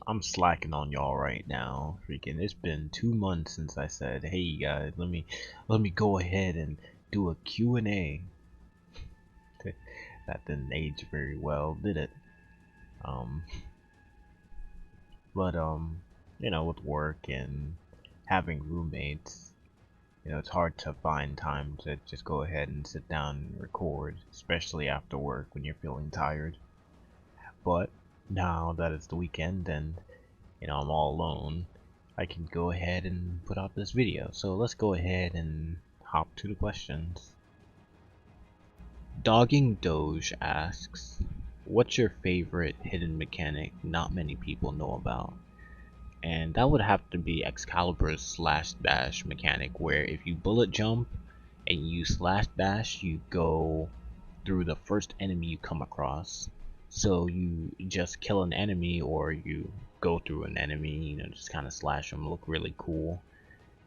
I'm slacking on y'all right now. Freaking, it's been 2 months since I said, "Hey guys, let me go ahead and do a Q&A." That didn't age very well, did it? Um, but you know, with work and having roommates, you know, it's hard to find time to just go ahead and sit down and record, especially after work when you're feeling tired. But now that it's the weekend and you know I'm all alone, I can go ahead and put out this video. So let's go ahead and hop to the questions. Dogging Doge asks, what's your favorite hidden mechanic not many people know about? And that would have to be Excalibur's slash dash mechanic, where if you bullet jump and you slash dash, you go through the first enemy you come across. So you just kill an enemy, or you go through an enemy, you know, just kind of slash them, look really cool,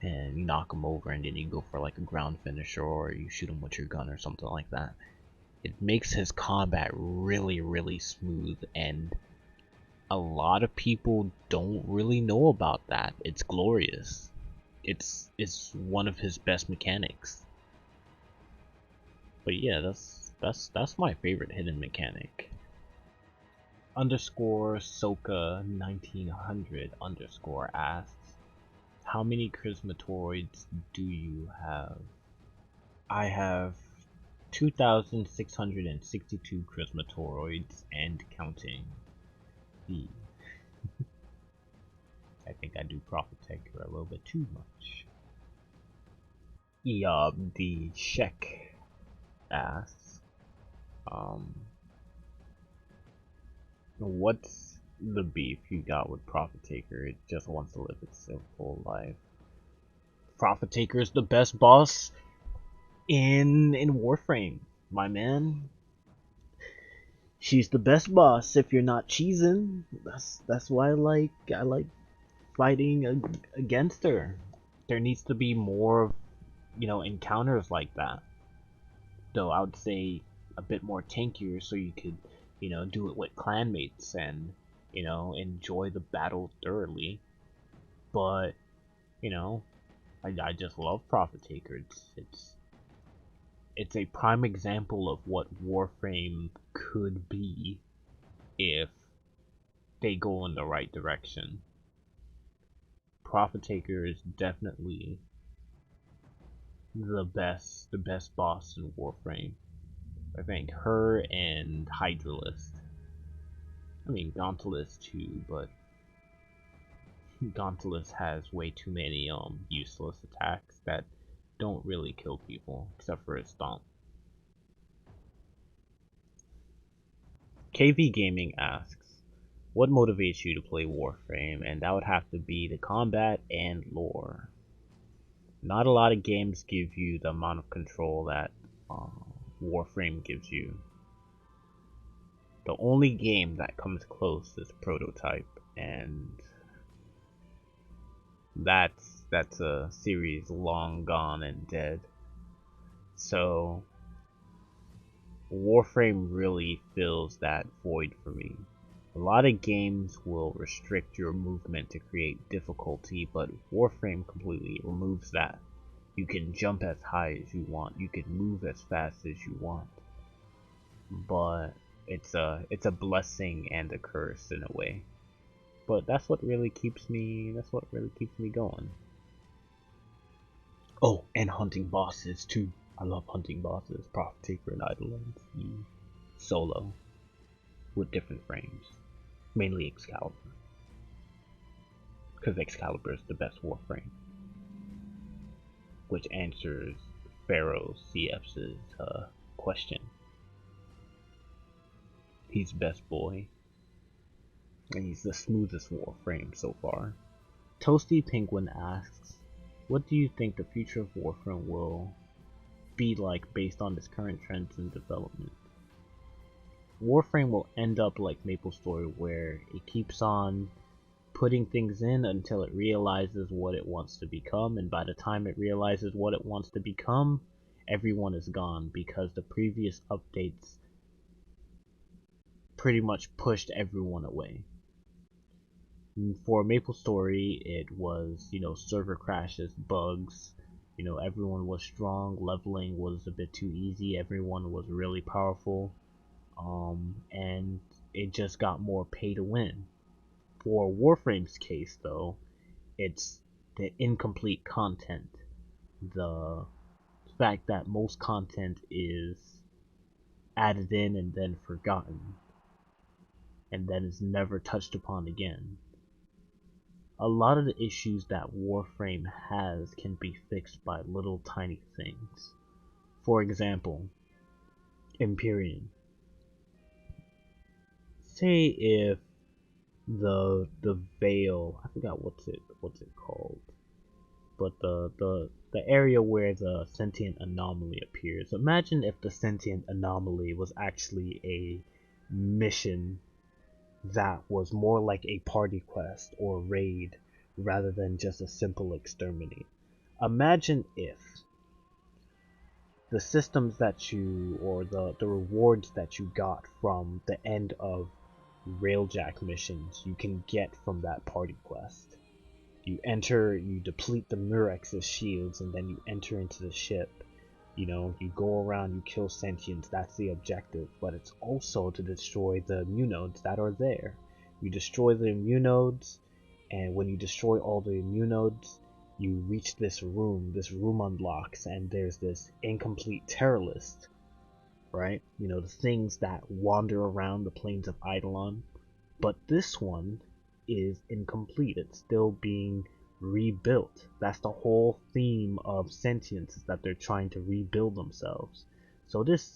and you knock them over, and then you go for like a ground finisher, or you shoot them with your gun or something like that. It makes his combat really smooth, and a lot of people don't really know about that. It's glorious. It's one of his best mechanics. But yeah, that's my favorite hidden mechanic. Underscore Soka 1900 underscore asks, how many Charismatoroids do you have? I have 2,662 Charismatoroids and counting. I think I do Prophet Taker a little bit too much. Eob the Shek asks, what's the beef you got with Prophet Taker? It just wants to live its simple life. Prophet Taker is the best boss in Warframe, my man. She's the best boss if you're not cheesing. That's why I like fighting against her. There needs to be more, you know, encounters like that. Though I would say a bit more tankier, so you could, you know, do it with clanmates and, you know, enjoy the battle thoroughly. But, you know, I just love Prophet Taker. It's a prime example of what Warframe could be if they go in the right direction. Prophet Taker is definitely the best boss in Warframe. I think her and Hydralist. I mean Gauntless too, but Gauntless has way too many useless attacks that don't really kill people, except for his stomp. KV Gaming asks, what motivates you to play Warframe? And that would have to be the combat and lore. Not a lot of games give you the amount of control that Warframe gives you. The only game that comes close is Prototype, and that's a series long gone and dead. So Warframe really fills that void for me. A lot of games will restrict your movement to create difficulty, but Warframe completely removes that. You can jump as high as you want, you can move as fast as you want, but it's a blessing and a curse in a way. But that's what really keeps me going. Oh, and hunting bosses too. I love hunting bosses. Prophet Taker and Idolins solo with different frames. Mainly Excalibur, because Excalibur is the best Warframe, which answers Pharaoh CF's question. He's best boy, and he's the smoothest Warframe so far. Toasty Penguin asks, what do you think the future of Warframe will be like based on its current trends and development? Warframe will end up like MapleStory, where it keeps on putting things in until it realizes what it wants to become, and by the time it realizes what it wants to become, everyone is gone because the previous updates pretty much pushed everyone away. For MapleStory, it was, server crashes, bugs, everyone was strong, leveling was a bit too easy, everyone was really powerful, and it just got more pay to win. For Warframe's case, though, it's the incomplete content, the fact that most content is added in and then forgotten, and then is never touched upon again. A lot of the issues that Warframe has can be fixed by little tiny things. For example, Imperium. Say if the veil, I forgot what's it called, but the area where the sentient anomaly appears. Imagine if the sentient anomaly was actually a mission that was more like a party quest or raid rather than just a simple exterminate. Imagine if the systems that you, or the rewards that you got from the end of railjack missions you can get from that party quest. You deplete the Murex's shields, and then you enter into the ship. You go around, you kill sentients, that's the objective, but it's also to destroy the immunodes that are there. You destroy the immunodes, and when you destroy all the immunodes, you reach this room unlocks, and there's this incomplete terror list, right? The things that wander around the plains of Eidolon, but this one is incomplete, it's still being rebuilt. That's the whole theme of sentience, is that they're trying to rebuild themselves. So this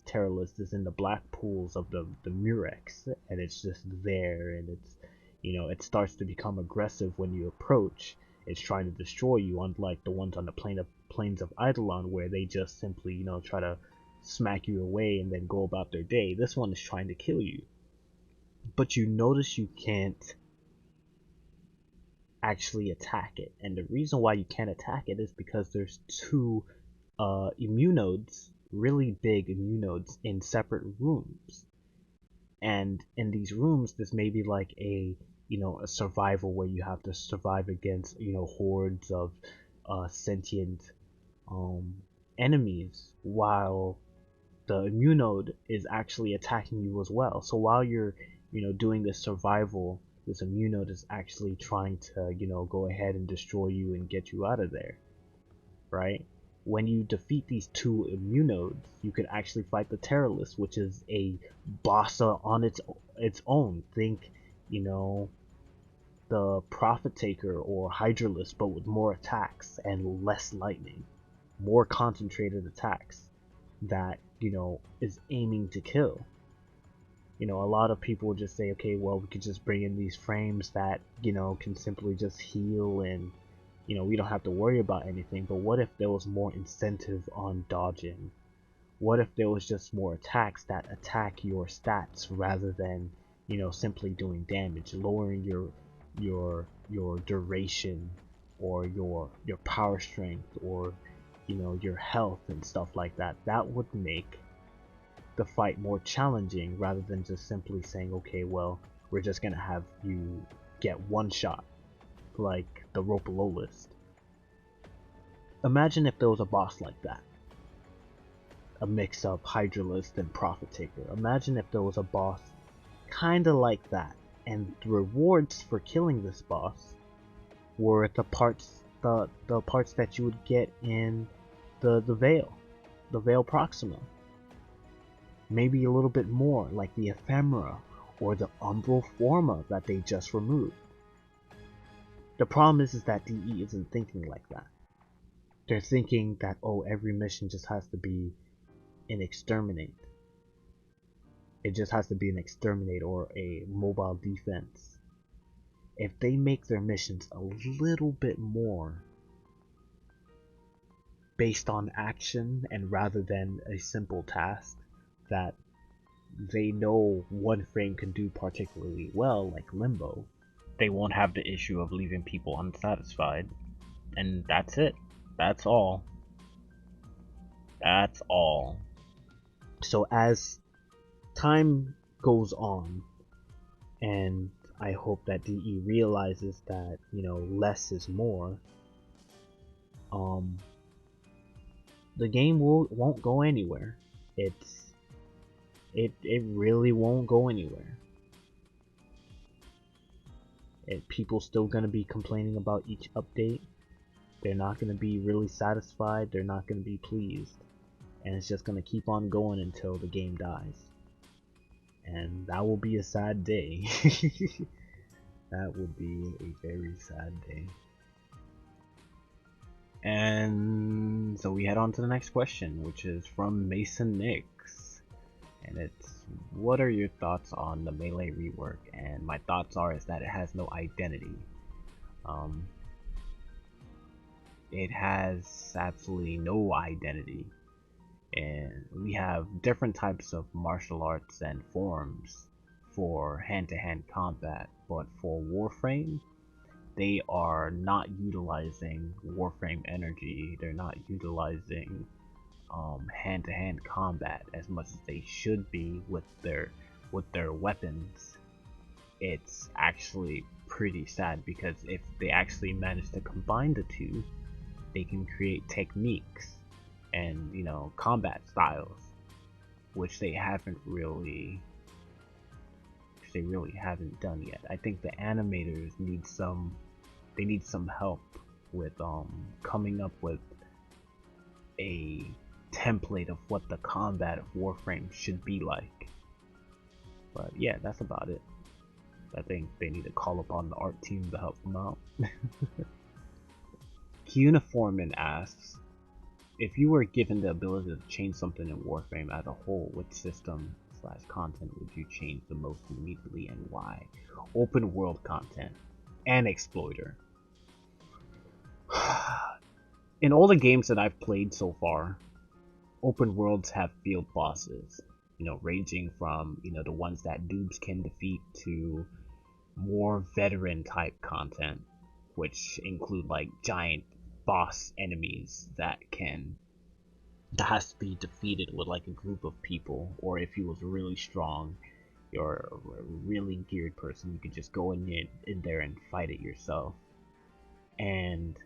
terror list is in the black pools of the Murex, and it's just there, and it's, it starts to become aggressive when you approach. It's trying to destroy you, unlike the ones on the plains of Eidolon, where they just simply, try to smack you away and then go about their day. This one is trying to kill you. But you notice you can't actually attack it, and the reason why you can't attack it is because there's two immunodes, really big immunodes, in separate rooms. And in these rooms, this may be like a survival where you have to survive against hordes of sentient enemies, while the immunode is actually attacking you as well. So while you're doing this survival, this immunode is actually trying to go ahead and destroy you and get you out of there, right? When you defeat these two immunodes, you can actually fight the Terrorlist, which is a boss on its own. Think, the Prophet Taker or Hydralist, but with more attacks and less lightning, more concentrated attacks that is aiming to kill. A lot of people just say, okay, well, we could just bring in these frames that can simply just heal, and we don't have to worry about anything. But what if there was more incentive on dodging? What if there was just more attacks that attack your stats rather than simply doing damage, lowering your duration, or your power strength, or your health and stuff like that? That would make the fight more challenging, rather than just simply saying, okay, well, we're just gonna have you get one shot like the Ropalolist. Imagine if there was a boss like that, a mix of Hydralist and Prophet Taker. Imagine if there was a boss kinda like that, and the rewards for killing this boss were the parts that you would get in the Veil Proxima. Maybe a little bit more, like the Ephemera, or the Umbral Forma that they just removed. The problem is that DE isn't thinking like that. They're thinking that, oh, every mission just has to be an exterminate. It just has to be an exterminate or a mobile defense. If they make their missions a little bit more based on action and rather than a simple task that they know Warframe can do particularly well, like Limbo, they won't have the issue of leaving people unsatisfied. And that's it. That's all. That's all. So as time goes on, and I hope that DE realizes that, you know, less is more, the game won't go anywhere. It really won't go anywhere. People still gonna be complaining about each update. They're not gonna be really satisfied. They're not gonna be pleased, and it's just gonna keep on going until the game dies. And that will be a sad day. That would be a very sad day. And so we head on to the next question, which is from Mason Nix. And it's, what are your thoughts on the Mele rework? And my thoughts is that it has no identity. It has absolutely no identity. And we have different types of martial arts and forms for hand-to-hand combat, but for Warframe, they are not utilizing Warframe energy. They're not utilizing hand-to-hand combat as much as they should be with their weapons. It's actually pretty sad, because if they actually manage to combine the two, they can create techniques and, you know, combat styles, which they really haven't done yet. I think the animators need some help with coming up with a template of what the combat of Warframe should be like. But yeah, that's about it. I think they need to call upon the art team to help them out. Uniforman asks, if you were given the ability to change something in Warframe as a whole, which system/content would you change the most immediately and why? Open world content and Exploiter. In all the games that I've played so far, open worlds have field bosses, you know, ranging from, you know, the ones that noobs can defeat to more veteran type content, which include like giant boss enemies that has to be defeated with like a group of people, or if you was really strong, you're a really geared person, you could just go in there and fight it yourself. And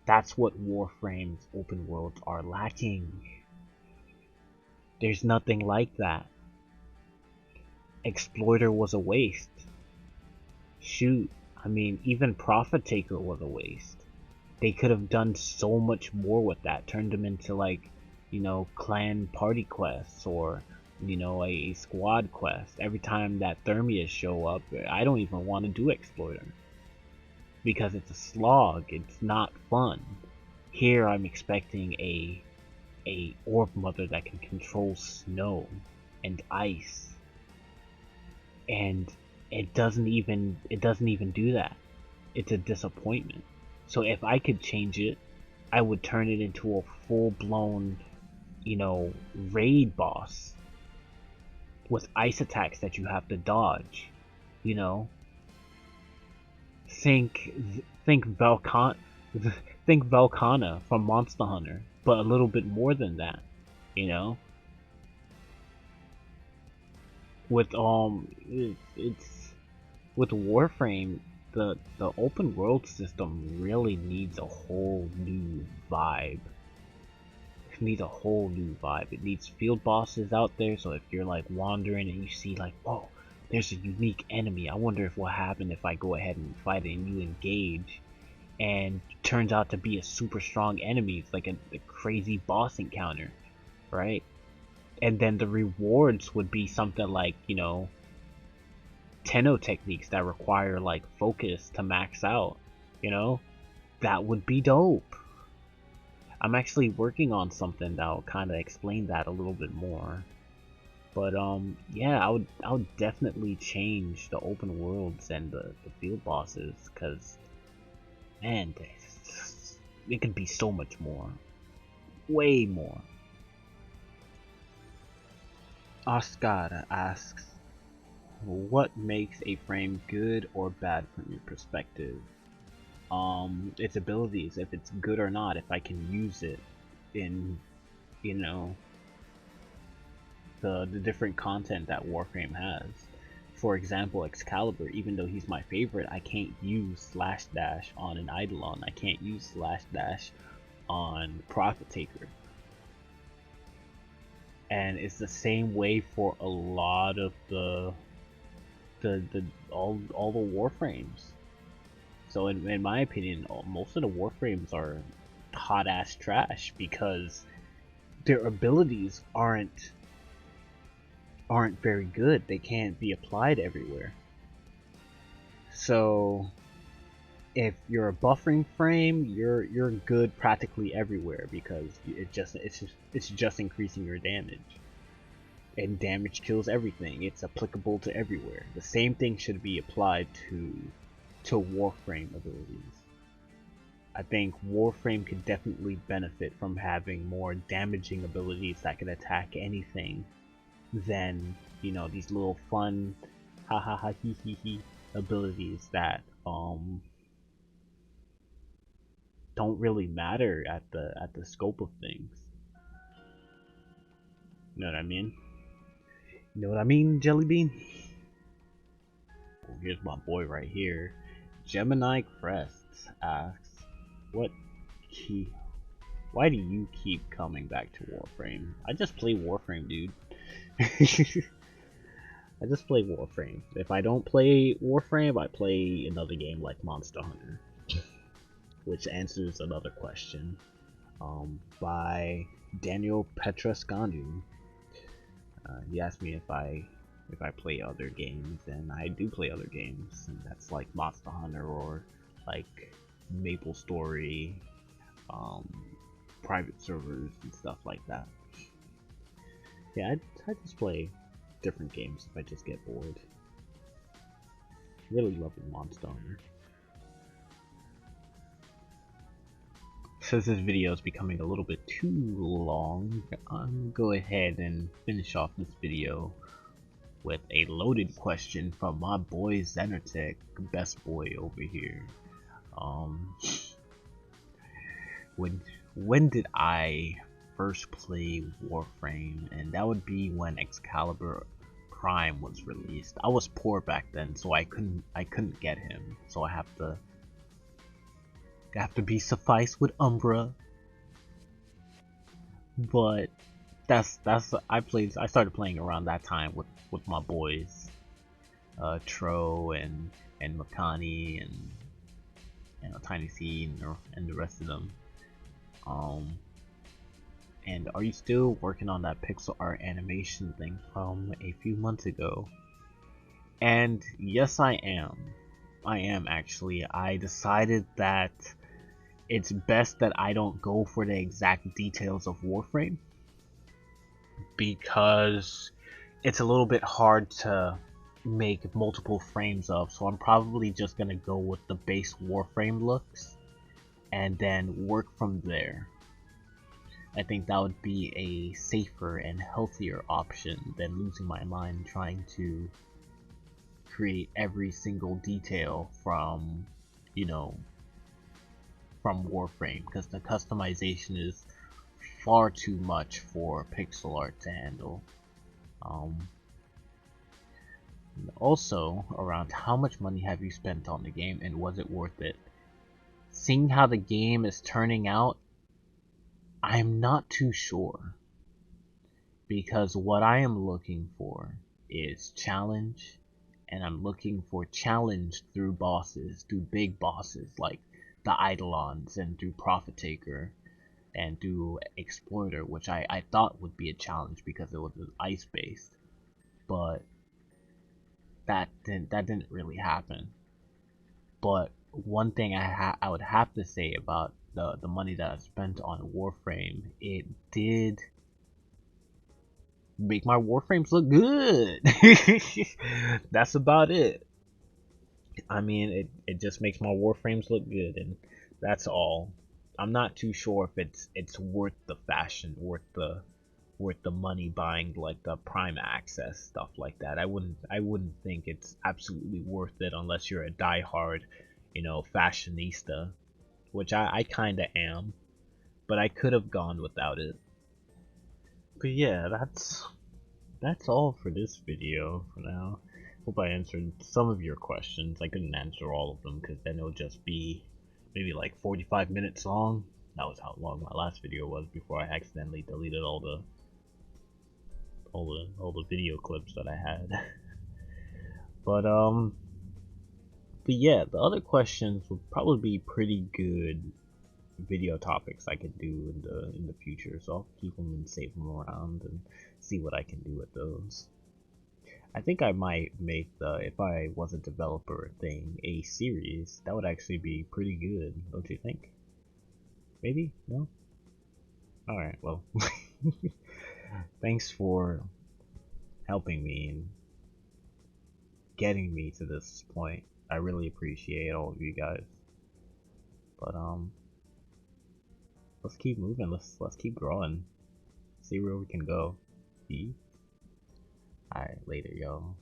that's what Warframe's open worlds are lacking. There's nothing like that. Exploiter was a waste. Shoot, I mean, even Profit Taker was a waste. They could have done so much more with that, turned them into like, you know, clan party quests, or, you know, a squad quest. Every time that Thermias show up, I don't even want to do Exploiter, because it's a slog. It's not fun. Here I'm expecting a orb mother that can control snow and ice, and it doesn't even do that. It's a disappointment. So if I could change it, I would turn it into a full-blown, you know, raid boss with ice attacks that you have to dodge. You know, think Velkhana from Monster Hunter, but a little bit more than that. You know, with with Warframe, the open world system really needs a whole new vibe. It needs a whole new vibe. It needs field bosses out there, so if you're like wandering and you see like, whoa, there's a unique enemy, I wonder if what happened if I go ahead and fight it, and you engage, and it turns out to be a super strong enemy. It's like a crazy boss encounter, right? And then the rewards would be something like, you know, Tenno techniques that require like focus to max out, you know? That would be dope. I'm actually working on something that'll kind of explain that a little bit more. But yeah, I would definitely change the open worlds and the field bosses, cause man, it could be so much more, way more. Oscar asks, what makes a frame good or bad from your perspective? Its abilities, if it's good or not, if I can use it in, you know, the different content that Warframe has. For example, Excalibur, even though he's my favorite, I can't use slash dash on an Eidolon. I can't use slash dash on Prophet Taker. And it's the same way for a lot of all the Warframes. So in my opinion, most of the Warframes are hot ass trash because their abilities aren't very good. They can't be applied everywhere. So if you're a buffering frame, you're good practically everywhere because it's just increasing your damage. And damage kills everything. It's applicable to everywhere. The same thing should be applied to Warframe abilities. I think Warframe could definitely benefit from having more damaging abilities that can attack anything than, you know, these little fun ha ha ha he he he abilities that don't really matter at the scope of things. You know what I mean? You know what I mean, Jellybean? Well, here's my boy right here. Gemini Crest asks, what key? Why do you keep coming back to Warframe? I just play Warframe, dude. I just play Warframe. If I don't play Warframe, I play another game like Monster Hunter. Which answers another question by Daniel Petrascanu. He asked me if I play other games, and I do play other games, and that's like Monster Hunter or like Maple Story, private servers and stuff like that. Yeah, I just play different games if I just get bored. Really love Monster Hunter. Since this video is becoming a little bit too long, I'm gonna go ahead and finish off this video with a loaded question from my boy Xenertech, best boy over here. When did I first play Warframe? And that would be when Excalibur Prime was released. I was poor back then, so I couldn't get him. So I have to be suffice with Umbra. But I started playing around that time with my boys, Tro and Makani and Tiny C and the rest of them. And are you still working on that pixel art animation thing from a few months ago? And yes, I am. I am actually. I decided that it's best that I don't go for the exact details of Warframe because it's a little bit hard to make multiple frames of, so I'm probably just gonna go with the base Warframe looks and then work from there. I think that would be a safer and healthier option than losing my mind trying to create every single detail from, from Warframe, because the customization is far too much for pixel art to handle. Also, around how much money have you spent on the game and was it worth it? Seeing how the game is turning out, I'm not too sure, because what I am looking for is challenge, and I'm looking for challenge through bosses, through big bosses like the Eidolons, and through Prophet Taker, and through Exploiter, which I thought would be a challenge because it was ice based, but that didn't really happen. But one thing I would have to say about the money that I spent on Warframe, it did make my Warframes look good. That's about it. I mean, it just makes my Warframes look good, and that's all. I'm not too sure if it's worth the fashion, worth the money buying like the Prime access stuff like that. I wouldn't think it's absolutely worth it unless you're a diehard, fashionista, which I kind of am, but I could have gone without it. But yeah, that's all for this video for now. Hope I answered some of your questions. I couldn't answer all of them because then it'll just be maybe like 45 minutes long. That was how long my last video was before I accidentally deleted all the video clips that I had. but but yeah, the other questions would probably be pretty good video topics I could do in the future, so I'll keep them and save them around and see what I can do with those. I think I might make the if I was a developer thing a series. That would actually be pretty good, don't you think? Maybe? No? Alright, well. Thanks for helping me and getting me to this point. I really appreciate all of you guys. But let's keep moving. Let's keep growing. See where we can go. See? Alright, later, y'all.